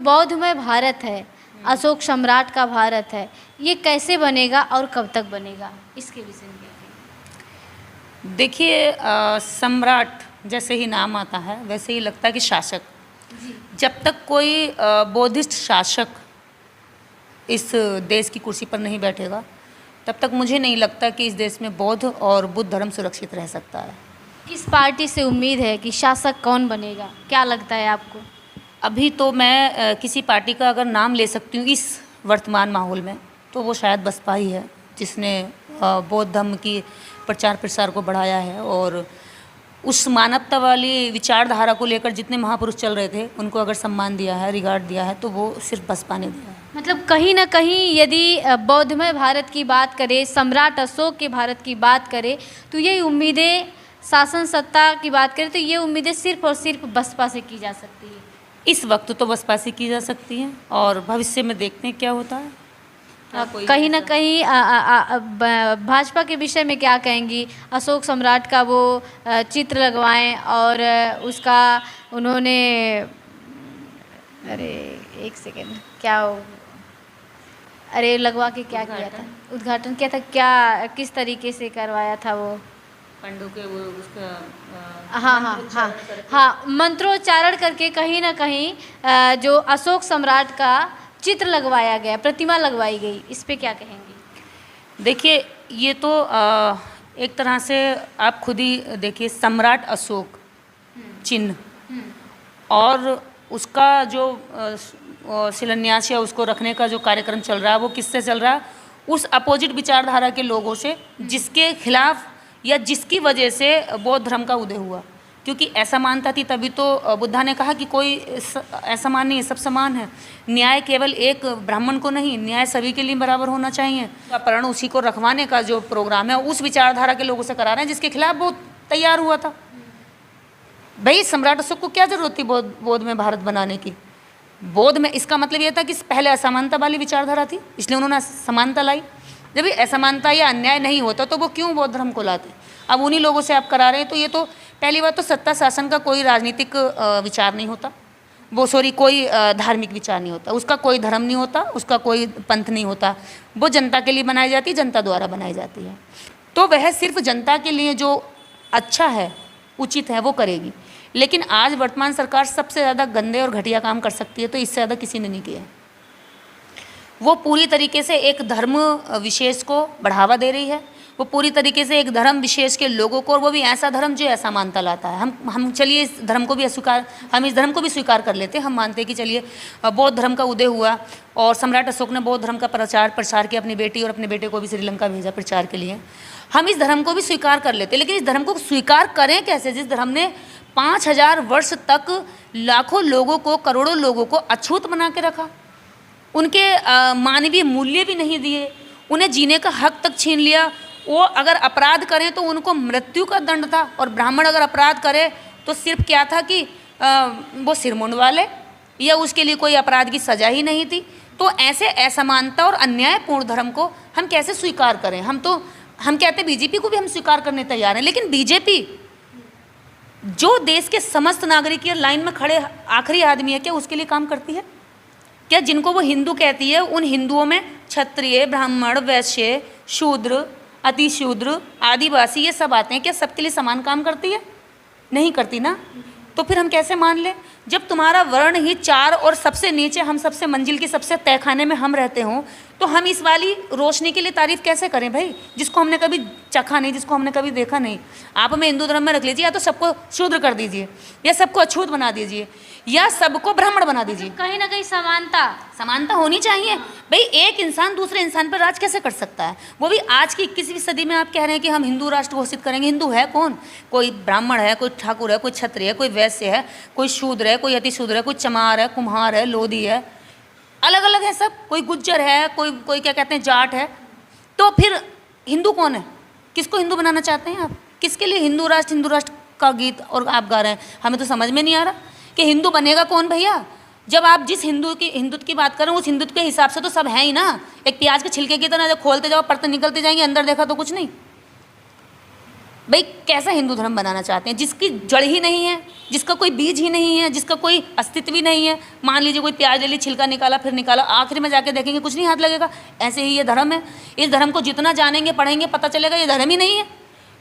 बौद्धमय भारत है, अशोक सम्राट का भारत है, ये कैसे बनेगा और कब तक बनेगा, इसके विषय में क्या? देखिए, सम्राट जैसे ही नाम आता है वैसे ही लगता है कि शासक। जब तक कोई बौद्धिस्ट शासक इस देश की कुर्सी पर नहीं बैठेगा तब तक मुझे नहीं लगता कि इस देश में बौद्ध और बुद्ध धर्म सुरक्षित रह सकता है। किस पार्टी से उम्मीद है कि शासक कौन बनेगा, क्या लगता है आपको? अभी तो मैं किसी पार्टी का अगर नाम ले सकती हूँ इस वर्तमान माहौल में तो वो शायद बसपा ही है, जिसने बौद्ध धर्म की प्रचार प्रसार को बढ़ाया है और उस मानवता वाली विचारधारा को लेकर जितने महापुरुष चल रहे थे उनको अगर सम्मान दिया है, रिगार्ड दिया है, तो वो सिर्फ बसपा ने दिया है। मतलब कहीं ना कहीं यदि बौद्धमय भारत की बात करें, सम्राट अशोक के भारत की बात करें, तो ये उम्मीदें, शासन सत्ता की बात करें तो ये उम्मीदें सिर्फ और सिर्फ बसपा से की जा सकती है। इस वक्त तो बसपा से की जा सकती हैं और भविष्य में देखते हैं क्या होता है। कहीं ना कहीं भाजपा के विषय में क्या कहेंगी? अशोक सम्राट का वो चित्र लगवाएं और उसका उन्होंने, अरे एक सेकेंड, क्या अरे लगवा के क्या किया था, उद्घाटन किया था क्या, किस तरीके से करवाया था वो पंडों के वो उसका हाँ, मंत्रोच्चारण करके कहीं ना कहीं जो अशोक सम्राट का चित्र लगवाया गया, प्रतिमा लगवाई गई, इस पे क्या कहेंगी? देखिए, ये तो एक तरह से आप खुद ही देखिए, सम्राट अशोक चिन्ह और उसका जो शिलान्यास या उसको रखने का जो कार्यक्रम चल रहा है वो किससे चल रहा है? उस अपोजिट विचारधारा के लोगों से, जिसके खिलाफ या जिसकी वजह से बौद्ध धर्म का उदय हुआ। क्योंकि ऐसा मानता थी, तभी तो बुद्धा ने कहा कि कोई ऐसा मान नहीं है, सब समान है, न्याय केवल एक ब्राह्मण को नहीं, न्याय सभी के लिए बराबर होना चाहिए। अपहरण उसी को रखवाने का जो प्रोग्राम है उस विचारधारा के लोगों से करा रहे हैं, जिसके खिलाफ वो तैयार हुआ था। भाई, सम्राट अशोक को क्या जरूरत थी बौद्ध में भारत बनाने की? बौद्ध में इसका मतलब यह था कि पहले असमानता वाली विचारधारा थी, इसलिए उन्होंने समानता लाई। जब असमानता या अन्याय नहीं होता तो वो क्यों बौद्ध धर्म को लाते? अब उन्हीं लोगों से आप करा रहे हैं। तो ये तो पहली बात तो सत्ता शासन का कोई राजनीतिक विचार नहीं होता, वो कोई धार्मिक विचार नहीं होता, उसका कोई धर्म नहीं होता, उसका कोई पंथ नहीं होता। वो जनता के लिए बनाई जाती है, जनता द्वारा बनाई जाती है। तो वह सिर्फ जनता के लिए जो अच्छा है, उचित है, वो करेगी। लेकिन आज वर्तमान सरकार सबसे ज़्यादा गंदे और घटिया काम कर सकती है, तो इससे ज़्यादा किसी ने नहीं किया है। वो पूरी तरीके से एक धर्म विशेष को बढ़ावा दे रही है, वो पूरी तरीके से एक धर्म विशेष के लोगों को, और वो भी ऐसा धर्म जो ऐसा मानता लाता है। हम चलिए इस धर्म को भी अस्वीकार, हम इस धर्म को भी स्वीकार कर लेते हैं। हम मानते हैं कि चलिए बौद्ध धर्म का उदय हुआ और सम्राट अशोक ने बौद्ध धर्म का प्रचार प्रसार किया, अपनी बेटी और अपने बेटे को भी श्रीलंका भेजा प्रचार के लिए। हम इस धर्म को भी स्वीकार कर लेते हैं, लेकिन इस धर्म को स्वीकार करें कैसे जिस धर्म ने 5000 वर्ष तक लाखों लोगों को, करोड़ों लोगों को अछूत बना के रखा, उनके मानवीय मूल्य भी नहीं दिए, उन्हें जीने का हक तक छीन लिया। वो अगर अपराध करें तो उनको मृत्यु का दंड था, और ब्राह्मण अगर अपराध करे तो सिर्फ क्या था कि वो सिर मुंडवा ले, या उसके लिए कोई अपराध की सजा ही नहीं थी। तो ऐसे असमानता और अन्यायपूर्ण धर्म को हम कैसे स्वीकार करें? हम कहते हैं बीजेपी को भी हम स्वीकार करने तैयार हैं, लेकिन बीजेपी जो देश के समस्त नागरिक लाइन में खड़े आखिरी आदमी है, क्या उसके लिए काम करती है? क्या जिनको वो हिंदू कहती है, उन हिंदुओं में क्षत्रिय, ब्राह्मण, वैश्य, शूद्र, अतिशूद्र, आदिवासी, ये सब आते हैं, क्या सबके लिए समान काम करती है? नहीं करती ना। तो फिर हम कैसे मान लें? जब तुम्हारा वर्ण ही 4 और सबसे नीचे, हम सबसे मंजिल की सबसे तहखाने में हम रहते हों, तो हम इस वाली रोशनी के लिए तारीफ कैसे करें भाई, जिसको हमने कभी चखा नहीं, जिसको हमने कभी देखा नहीं। आप हमें हिंदू धर्म में रख लीजिए, या तो सबको शूद्र कर दीजिए, या सबको अछूत बना दीजिए, या सबको ब्राह्मण बना दीजिए। कहीं ना कहीं समानता होनी चाहिए भाई। एक इंसान दूसरे इंसान पर राज कैसे कर सकता है? वो भी आज की 21वीं सदी में। आप कह रहे हैं कि हम हिंदू राष्ट्र घोषित करेंगे। हिंदू है कौन? कोई ब्राह्मण है, कोई ठाकुर है, कोई क्षत्रिय है, कोई वैश्य है, कोई शूद्र है, कोई अतिशूद्र है, कोई चमार है, कुम्हार है, लोधी है, अलग अलग है सब। कोई गुज्जर है, कोई क्या कहते हैं, जाट है। तो फिर हिंदू कौन है? किसको हिंदू बनाना चाहते हैं आप? किसके लिए हिंदू राष्ट्र का गीत और आप गा रहे हैं? हमें तो समझ में नहीं आ रहा कि हिंदू बनेगा कौन भैया। जब आप जिस हिंदुत्व की बात करें, उस हिंदुत्व के हिसाब से तो सब है ही ना। एक प्याज के छिलके की तरह जब खोलते जाओ परतें निकलते जाएंगे, अंदर देखा तो कुछ नहीं। भाई कैसा हिंदू धर्म बनाना चाहते हैं जिसकी जड़ ही नहीं है, जिसका कोई बीज ही नहीं है, जिसका कोई अस्तित्व ही नहीं है। मान लीजिए कोई प्याज ले ली, छिलका निकाला, फिर निकाला, आखिर में जाके देखेंगे कुछ नहीं हाथ लगेगा। ऐसे ही ये धर्म है। इस धर्म को जितना जानेंगे पढ़ेंगे पता चलेगा ये धर्म ही नहीं है।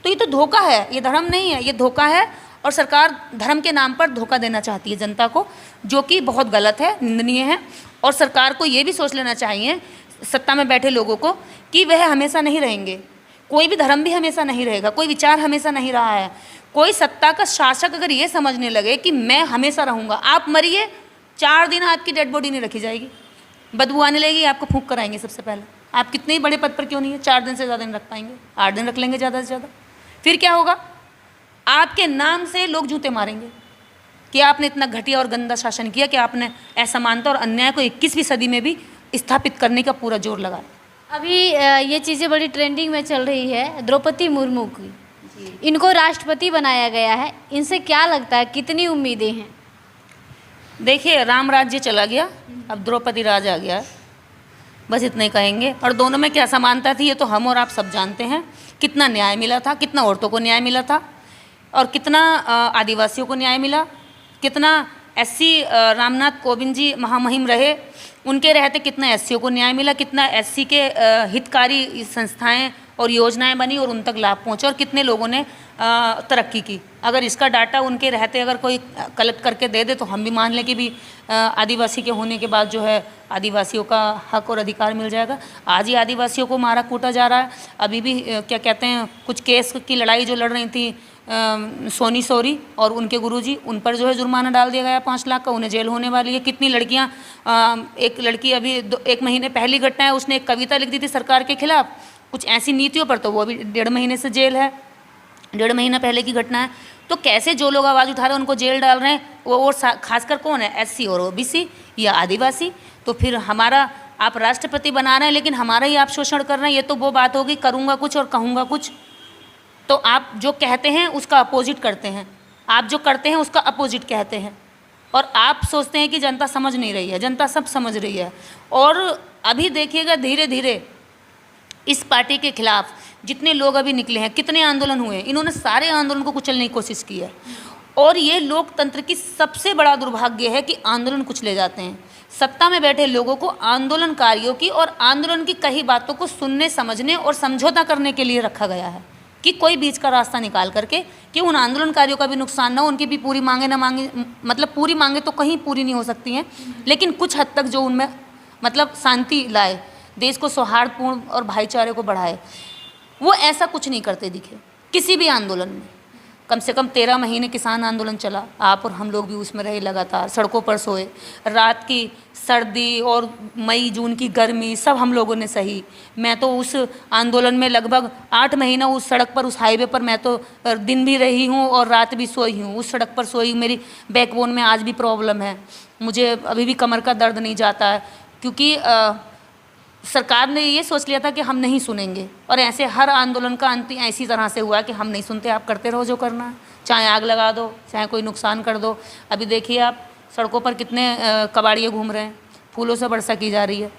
तो ये तो धोखा है, ये धर्म नहीं है, ये धोखा है। और सरकार धर्म के नाम पर धोखा देना चाहती है जनता को, जो कि बहुत गलत है, निंदनीय है। और सरकार को ये भी सोच लेना चाहिए, सत्ता में बैठे लोगों को, कि वह हमेशा नहीं रहेंगे। कोई भी धर्म भी हमेशा नहीं रहेगा, कोई विचार हमेशा नहीं रहा है। कोई सत्ता का शासक अगर ये समझने लगे कि मैं हमेशा रहूँगा, आप मरिए 4 दिन आपकी डेड बॉडी नहीं रखी जाएगी, बदबू आने लगेगी, आपको फूंक कराएंगे सबसे पहले। आप कितने ही बड़े पद पर क्यों नहीं है, 4 दिन से ज़्यादा नहीं रख पाएंगे, 8 दिन रख लेंगे ज़्यादा से ज़्यादा। फिर क्या होगा, आपके नाम से लोग जूते मारेंगे कि आपने इतना घटिया और गंदा शासन किया, कि आपने असमानता और अन्याय को 21वीं सदी में भी स्थापित करने का पूरा जोर लगाया। अभी ये चीज़ें बड़ी ट्रेंडिंग में चल रही है, द्रौपदी मुर्मू की, इनको राष्ट्रपति बनाया गया है, इनसे क्या लगता है, कितनी उम्मीदें हैं? देखिए, राम राज्य चला गया, अब द्रौपदी राज आ गया, बस इतना ही कहेंगे। और दोनों में क्या समानता थी ये तो हम और आप सब जानते हैं। कितना न्याय मिला था, कितना औरतों को न्याय मिला था, और कितना आदिवासियों को न्याय मिला, कितना एससी रामनाथ कोविंद जी महामहिम रहे, उनके रहते कितना एससीओ को न्याय मिला, कितना एससी के हितकारी संस्थाएं और योजनाएं बनी और उन तक लाभ पहुंचा, और कितने लोगों ने तरक्की की। अगर इसका डाटा उनके रहते अगर कोई कलेक्ट करके दे दे तो हम भी मान लें कि भी आदिवासी के होने के बाद जो है आदिवासियों का हक और अधिकार मिल जाएगा। आज ही आदिवासियों को मारा कूटा जा रहा है। अभी भी क्या कहते हैं, कुछ केस की लड़ाई जो लड़ रही थी सोनी सोरी और उनके गुरुजी, उन पर जो है जुर्माना डाल दिया गया 5 लाख का, उन्हें जेल होने वाली है। कितनी लड़कियां, एक लड़की अभी 1 महीने पहली घटना है, उसने एक कविता लिख दी थी सरकार के खिलाफ, कुछ ऐसी नीतियों पर, तो वो अभी 1.5 महीने से जेल है, 1.5 महीना पहले की घटना है। तो कैसे जो लोग आवाज़ उठा रहे हैं उनको जेल डाल रहे हैं, वो और खासकर कौन है, एससी और ओबीसी या आदिवासी। तो फिर हमारा आप राष्ट्रपति बना रहे हैं लेकिन हमारा ही आप शोषण कर रहे हैं। ये तो वो बात होगी, करूँगा कुछ और कहूँगा कुछ। तो आप जो कहते हैं उसका अपोजिट करते हैं, आप जो करते हैं उसका अपोजिट कहते हैं, और आप सोचते हैं कि जनता समझ नहीं रही है। जनता सब समझ रही है। और अभी देखिएगा धीरे धीरे इस पार्टी के खिलाफ जितने लोग अभी निकले हैं, कितने आंदोलन हुए हैं, इन्होंने सारे आंदोलन को कुचलने की कोशिश की है। और ये लोकतंत्र की सबसे बड़ा दुर्भाग्य है कि आंदोलन कुचले जाते हैं। सत्ता में बैठे लोगों को आंदोलनकारियों की और आंदोलन की कई बातों को सुनने, समझने और समझौता करने के लिए रखा गया है, कि कोई बीच का रास्ता निकाल करके कि उन आंदोलनकारियों का भी नुकसान ना हो, उनकी भी पूरी मांगे ना मांगे, मतलब पूरी मांगे तो कहीं पूरी नहीं हो सकती हैं, लेकिन कुछ हद तक जो उनमें मतलब शांति लाए, देश को सौहार्दपूर्ण और भाईचारे को बढ़ाए, वो ऐसा कुछ नहीं करते दिखे किसी भी आंदोलन में। कम से कम 13 महीने किसान आंदोलन चला, आप और हम लोग भी उसमें रहे, लगातार सड़कों पर सोए, रात की सर्दी और मई जून की गर्मी सब हम लोगों ने सही। मैं तो उस आंदोलन में लगभग 8 महीना उस सड़क पर, उस हाईवे पर मैं तो दिन भी रही हूँ और रात भी सोई हूँ, उस सड़क पर सोई। मेरी बैकबोन में आज भी प्रॉब्लम है, मुझे अभी भी कमर का दर्द नहीं जाता है, क्योंकि सरकार ने ये सोच लिया था कि हम नहीं सुनेंगे। और ऐसे हर आंदोलन का अंत ऐसी तरह से हुआ कि हम नहीं सुनते, आप करते रहो जो करना है, चाहे आग लगा दो, चाहे कोई नुकसान कर दो। अभी देखिए आप सड़कों पर कितने कबाड़िए घूम रहे हैं, फूलों से वर्षा की जा रही है।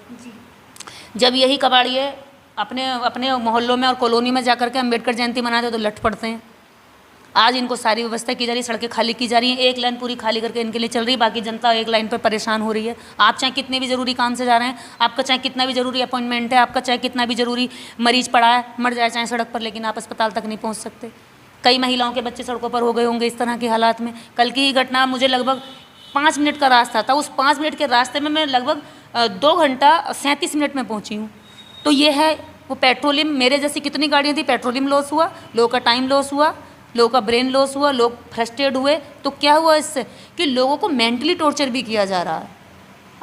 जब यही कबाड़िए अपने अपने मोहल्लों में और कॉलोनी में जाकर के अम्बेडकर जयंती मनाते तो लट पड़ते हैं। आज इनको सारी व्यवस्था की जा रही है, सड़कें खाली की जा रही हैं, एक लाइन पूरी खाली करके इनके लिए चल रही है, बाकी जनता एक लाइन पर परेशान हो रही है। आप चाहे कितने भी ज़रूरी काम से जा रहे हैं, आपका चाहे कितना भी ज़रूरी अपॉइंटमेंट है, आपका चाहे कितना भी ज़रूरी मरीज पड़ा है, मर जाए चाहे सड़क पर, लेकिन आप अस्पताल तक नहीं पहुँच सकते। कई महिलाओं के बच्चे सड़कों पर हो गए होंगे इस तरह के हालात में। कल की ही घटना, मुझे लगभग 5 मिनट का रास्ता था, उस 5 मिनट के रास्ते में मैं लगभग 2 घंटा 37 मिनट में पहुँची हूँ। तो ये है वो पेट्रोलियम। मेरे जैसी कितनी गाड़ियाँ थी, पेट्रोलियम लॉस हुआ, लोगों का टाइम लॉस हुआ, लोगों का ब्रेन लॉस हुआ, लोग फ्रस्ट्रेट हुए। तो क्या हुआ इससे कि लोगों को मेंटली टॉर्चर भी किया जा रहा है,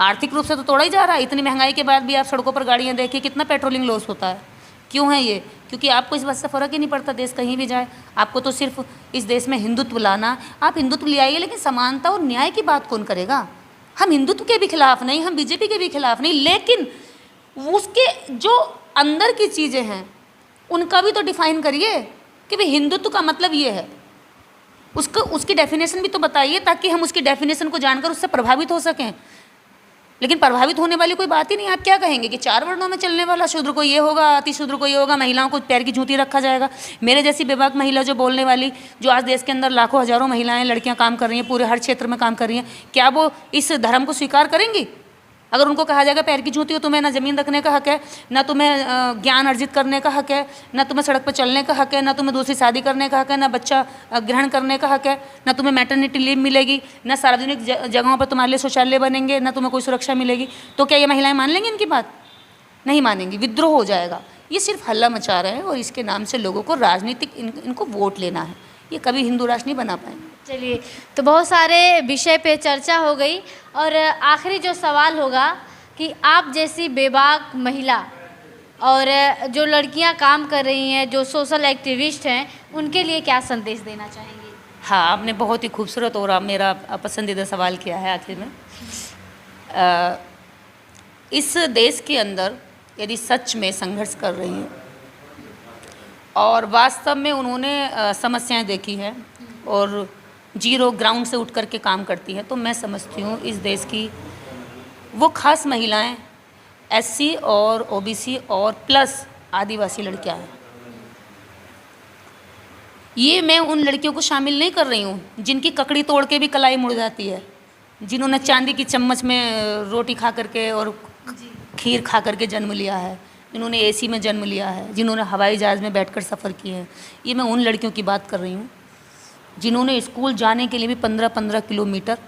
आर्थिक रूप से तो तोड़ा ही जा रहा है। इतनी महंगाई के बाद भी आप सड़कों पर गाड़ियाँ देखिए, कितना पेट्रोलिंग लॉस होता है। क्यों है ये? क्योंकि आपको इस बात से फ़र्क ही नहीं पड़ता, देश कहीं भी जाए, आपको तो सिर्फ इस देश में हिंदुत्व लाना। आप हिंदुत्व ले आइए, लेकिन समानता और न्याय की बात कौन करेगा? हम हिंदुत्व के भी खिलाफ नहीं, हम बीजेपी के भी खिलाफ नहीं, लेकिन उसके जो अंदर की चीज़ें हैं उनका भी तो डिफाइन करिए कि भाई हिंदुत्व का मतलब ये है, उसकी डेफिनेशन भी तो बताइए, ताकि हम उसकी डेफिनेशन को जानकर उससे प्रभावित हो सकें। लेकिन प्रभावित होने वाली कोई बात ही नहीं। आप क्या कहेंगे कि 4 वर्णों में चलने वाला शूद्र को ये होगा, अति शूद्र को ये होगा, महिलाओं को पैर की जूती रखा जाएगा। मेरे जैसी बेबाक महिला जो बोलने वाली, जो आज देश के अंदर लाखों हजारों महिलाएं लड़कियां काम कर रही हैं, पूरे हर क्षेत्र में काम कर रही हैं, क्या वो इस धर्म को स्वीकार करेंगी? अगर उनको कहा जाएगा पैर की जूती हो, तुम्हें ना ज़मीन रखने का हक है, ना तुम्हें ज्ञान अर्जित करने का हक है, ना तुम्हें सड़क पर चलने का हक है, ना तुम्हें दूसरी शादी करने का हक है, ना बच्चा ग्रहण करने का हक है, ना तुम्हें मैटरनिटी लीव मिलेगी, ना सार्वजनिक जगहों पर तुम्हारे लिए शौचालय बनेंगे, ना तुम्हें कोई सुरक्षा मिलेगी, तो क्या ये महिलाएं मान लेंगी इनकी बात? नहीं मानेंगी, विद्रोह हो जाएगा। ये सिर्फ हल्ला मचा रहे हैं और इसके नाम से लोगों को राजनीतिक इनको वोट लेना है। ये कभी हिंदू राष्ट्र नहीं बना पाएंगे। चलिए, तो बहुत सारे विषय पे चर्चा हो गई और आखिरी जो सवाल होगा कि आप जैसी बेबाक महिला और जो लड़कियां काम कर रही हैं, जो सोशल एक्टिविस्ट हैं, उनके लिए क्या संदेश देना चाहेंगे? हाँ, आपने बहुत ही खूबसूरत और मेरा पसंदीदा सवाल किया है आखिर में। इस देश के अंदर यदि सच में संघर्ष कर रही हैं और वास्तव में उन्होंने समस्याएं देखी हैं और जीरो ग्राउंड से उठ कर के काम करती हैं, तो मैं समझती हूँ इस देश की वो खास महिलाएं एससी और ओबीसी और प्लस आदिवासी लड़कियां हैं। ये मैं उन लड़कियों को शामिल नहीं कर रही हूँ जिनकी ककड़ी तोड़ के भी कलाई मुड़ जाती है, जिन्होंने चांदी की चम्मच में रोटी खा करके और खीर खा करके जन्म लिया है, जिन्होंने एसी में जन्म लिया है, जिन्होंने हवाई जहाज़ में बैठकर सफ़र किए हैं। ये मैं उन लड़कियों की बात कर रही हूँ जिन्होंने स्कूल जाने के लिए भी 15-15 किलोमीटर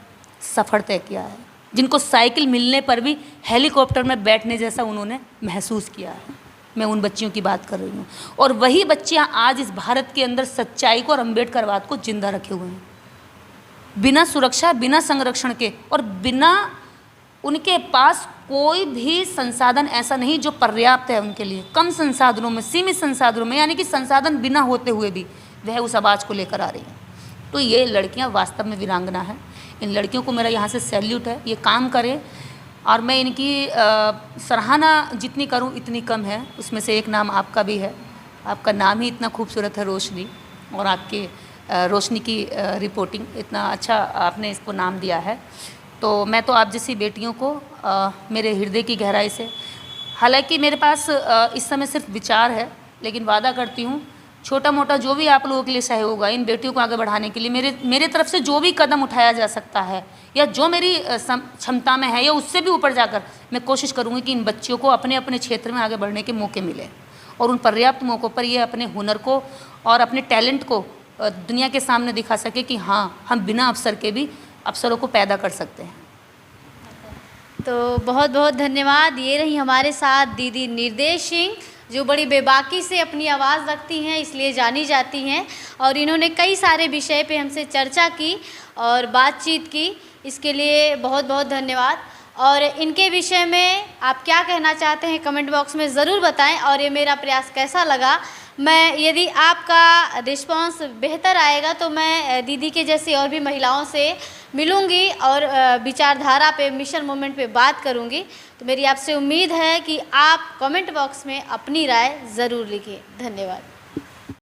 सफ़र तय किया है, जिनको साइकिल मिलने पर भी हेलीकॉप्टर में बैठने जैसा उन्होंने महसूस किया है। मैं उन बच्चियों की बात कर रही हूँ और वही बच्चियाँ आज इस भारत के अंदर सच्चाई को और अम्बेडकरवाद को जिंदा रखे हुए हैं, बिना सुरक्षा, बिना संरक्षण के और बिना उनके पास कोई भी संसाधन ऐसा नहीं जो पर्याप्त है उनके लिए। कम संसाधनों में, सीमित संसाधनों में, यानी कि संसाधन बिना होते हुए भी वह उस आवाज़ को लेकर आ रही हैं। तो ये लड़कियाँ वास्तव में वीरांगना हैं। इन लड़कियों को मेरा यहाँ से सैल्यूट है। ये काम करें और मैं इनकी सराहना जितनी करूँ इतनी कम है। उसमें से एक नाम आपका भी है। आपका नाम ही इतना खूबसूरत है, रोशनी, और आपके रोशनी की रिपोर्टिंग, इतना अच्छा आपने इसको नाम दिया है। तो मैं तो आप जैसी बेटियों को मेरे हृदय की गहराई से, हालांकि मेरे पास इस समय सिर्फ विचार है, लेकिन वादा करती हूँ छोटा मोटा जो भी आप लोगों के लिए सहयोग होगा इन बेटियों को आगे बढ़ाने के लिए, मेरे तरफ से जो भी कदम उठाया जा सकता है या जो मेरी क्षमता में है या उससे भी ऊपर जाकर मैं कोशिश करूँगी कि इन बच्चियों को अपने अपने क्षेत्र में आगे बढ़ने के मौके मिले और उन पर्याप्त मौक़ों पर ये अपने हुनर को और अपने टैलेंट को दुनिया के सामने दिखा सके कि हाँ, हम बिना अवसर के भी अवसरों को पैदा कर सकते हैं। तो बहुत बहुत धन्यवाद। ये रही हमारे साथ दीदी निर्देश सिंह, जो बड़ी बेबाकी से अपनी आवाज़ रखती हैं, इसलिए जानी जाती हैं, और इन्होंने कई सारे विषय पे हमसे चर्चा की और बातचीत की। इसके लिए बहुत बहुत धन्यवाद। और इनके विषय में आप क्या कहना चाहते हैं कमेंट बॉक्स में ज़रूर बताएं, और ये मेरा प्रयास कैसा लगा। मैं, यदि आपका रिस्पांस बेहतर आएगा तो मैं दीदी के जैसी और भी महिलाओं से मिलूंगी और विचारधारा पे, मिशन मूवमेंट पे बात करूंगी। तो मेरी आपसे उम्मीद है कि आप कमेंट बॉक्स में अपनी राय ज़रूर लिखिए। धन्यवाद।